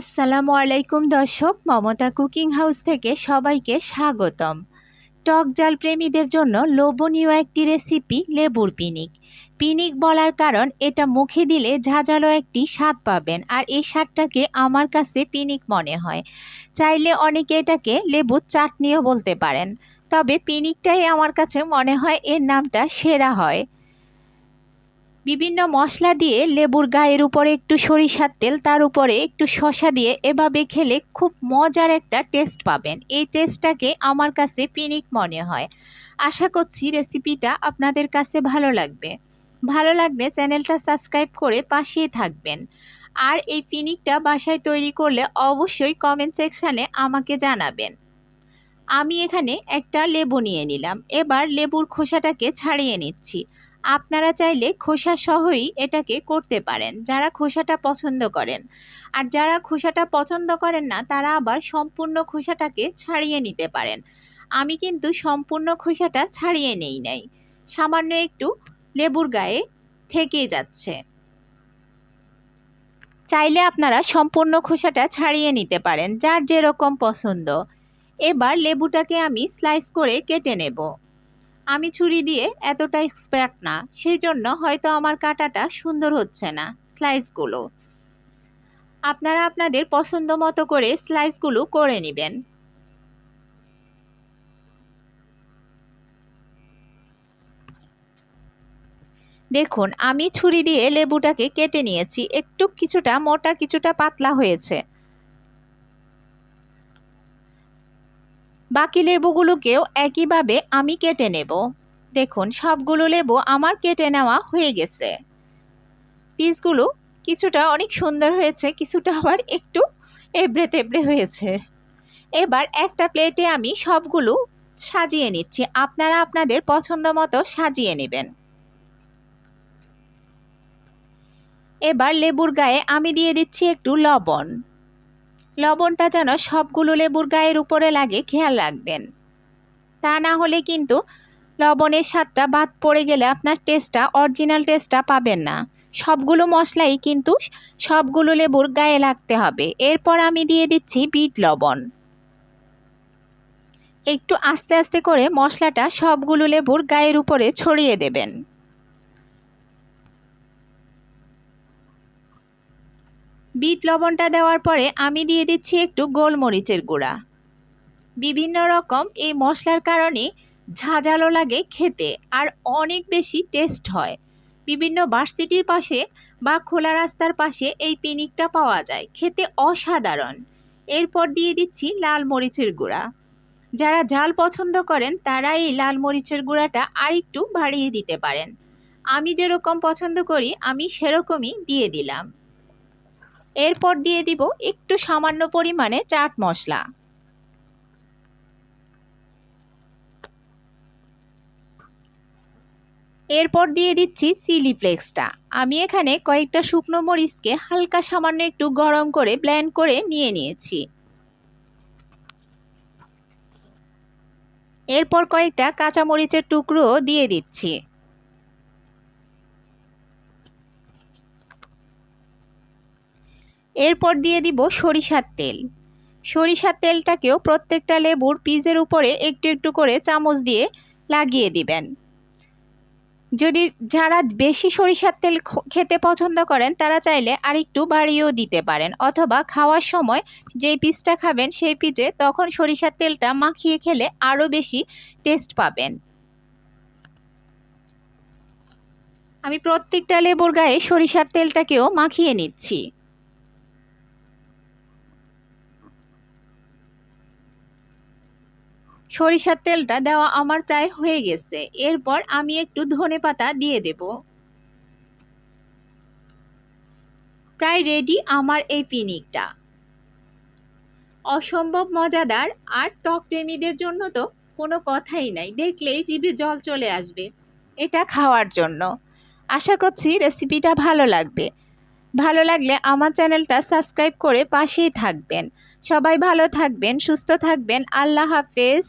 আসসালামু আলাইকুম দর্শক, মমতা কুকিং হাউস থেকে সবাইকে স্বাগতম। টক জাল প্রেমীদের জন্য লোভনীয় একটি রেসিপি লেবুর পিনিক। পিনিক বলার কারণ এটা মুখে দিলে ঝাঁঝালো একটি স্বাদ পাবেন, আর এই স্বাদটাকে আমার কাছে পিনিক মনে হয়। চাইলে অনেকে এটাকে লেবুর চাটনিও বলতে পারেন, তবে পিনিকটাই আমার কাছে মনে হয় এর নামটা সেরা হয়। বিভিন্ন মশলা দিয়ে লেবুর গায়ের উপরে একটু সরিষার তেল, তার উপরে একটু শসা দিয়ে এভাবে খেলে খুব মজার একটা টেস্ট পাবেন। এই টেস্টটাকে আমার কাছে পিনিক মনে হয়। আশা করছি রেসিপিটা আপনাদের কাছে ভালো লাগবে। ভালো লাগলে চ্যানেলটা সাবস্ক্রাইব করে পাশেই থাকবেন। আর এই পিনিকটা বাসায় তৈরি করলে অবশ্যই কমেন্ট সেকশানে আমাকে জানাবেন। আমি এখানে একটা লেবু নিয়ে নিলাম। এবার লেবুর খোসাটাকে ছাড়িয়ে নিচ্ছি। আপনারা চাইলে খোসা সহই এটাকে করতে পারেন, যারা খোসাটা পছন্দ করেন। আর যারা খোসাটা পছন্দ করেন না, তারা আবার সম্পূর্ণ খোসাটাকে ছাড়িয়ে নিতে পারেন। আমি কিন্তু সম্পূর্ণ খোসাটা ছাড়িয়ে নেই নাই, সামান্য একটু লেবুর গায়ে থেকেই যাচ্ছে। চাইলে আপনারা সম্পূর্ণ খোসাটা ছাড়িয়ে নিতে পারেন, যার যেরকম পছন্দ। এবার লেবুটাকে আমি স্লাইস করে কেটে নেব। আমি ছুরি দিয়ে এতটা এক্সপার্ট না, সেই জন্য হয়তো আমার কাটাটা সুন্দর হচ্ছে না স্লাইসগুলো। আপনারা আপনাদের পছন্দ মতো করে স্লাইসগুলো করে নেবেন। দেখুন, আমি ছুরি দিয়ে লেবুটাকে কেটে নিয়েছি। একটু কিছুটা মোটা কিছুটা পাতলা হয়েছে। বাকি লেবুগুলোকেও একইভাবে আমি কেটে নেব। দেখুন, সবগুলো লেবু আমার কেটে নেওয়া হয়ে গেছে। পিসগুলো কিছুটা অনেক সুন্দর হয়েছে, কিছুটা আবার একটু এবড়ে তেবড়ে হয়েছে। এবার একটা প্লেটে আমি সবগুলো সাজিয়ে নিচ্ছি। আপনারা আপনাদের পছন্দ মতো সাজিয়ে নেবেন। এবার লেবুর গায়ে আমি দিয়ে দিচ্ছি একটু লবণ। লবণটা যেন সবগুলো লেবুর গায়ের উপরে লাগে খেয়াল রাখবেন, তা না হলে কিন্তু লবণের স্বাদটা বাদ পড়ে গেলে আপনার টেস্টটা, অরিজিনাল টেস্টটা পাবেন না। সবগুলো মশলাই কিন্তু সবগুলো লেবুর গায়ে লাগতে হবে। এরপর আমি দিয়ে দিচ্ছি বিট লবণ। একটু আস্তে আস্তে করে মশলাটা সবগুলো লেবুর গায়ের উপরে ছড়িয়ে দেবেন। বিট লবণটা দেওয়ার পরে আমি দিয়ে দিচ্ছি একটু গোলমরিচের গুঁড়া। বিভিন্ন রকম এই মশলার কারণে ঝাঁঝালো লাগে খেতে, আর অনেক বেশি টেস্ট হয়। বিভিন্ন ভার্সিটির পাশে বা খোলা রাস্তার পাশে এই পিনিকটা পাওয়া যায়, খেতে অসাধারণ। এরপর দিয়ে দিচ্ছি লাল মরিচের গুঁড়া। যারা ঝাল পছন্দ করেন তারা এই লাল মরিচের গুঁড়াটা আরেকটু বাড়িয়ে দিতে পারেন। আমি যেরকম পছন্দ করি আমি সেরকমই দিয়ে দিলাম। এরপর দিয়ে দিব একটু সামান্য পরিমাণে চাট মশলা। এরপর দিয়ে দিচ্ছি চিলি ফ্লেক্সটা। আমি এখানে কয়েকটা শুকনো মরিচকে হালকা সামান্য একটু গরম করে ব্লেন্ড করে নিয়ে নিয়েছি। এরপর কয়েকটা কাঁচা মরিচের টুকরো দিয়ে দিচ্ছি। এরপর দিয়ে দিব সরিষার তেল। সরিষার তেলটাকেও প্রত্যেকটা লেবুর পিসের উপরে একটু একটু করে চামচ দিয়ে লাগিয়ে দিবেন। যদি যারা বেশি সরিষার তেল খেতে পছন্দ করেন তারা চাইলে আরেকটু বাড়িয়েও দিতে পারেন, অথবা খাওয়ার সময় যেই পিসটা খাবেন সেই পিসে তখন সরিষার তেলটা মাখিয়ে খেলে আরও বেশি টেস্ট পাবেন। আমি প্রত্যেকটা লেবুর গায়ে সরিষার তেলটাকেও মাখিয়ে নিচ্ছি। সরিষার তেলটা দেওয়া আমার প্রায় হয়ে গেছে। এরপর আমি একটু ধনেপাতা দিয়ে দেব। প্রায় রেডি আমার এই পিনিকটা। অসম্ভব মজাদার, আর টক প্রেমীদের জন্য তো কোনো কথাই নাই, দেখলেই জিভে জল চলে আসবে এটা খাওয়ার জন্য। আশা করছি রেসিপিটা ভালো লাগবে। ভালো লাগলে আমার চ্যানেলটা সাবস্ক্রাইব করে পাশেই থাকবেন। সবাই ভালো থাকবেন, সুস্থ থাকবেন। আল্লাহ হাফেজ।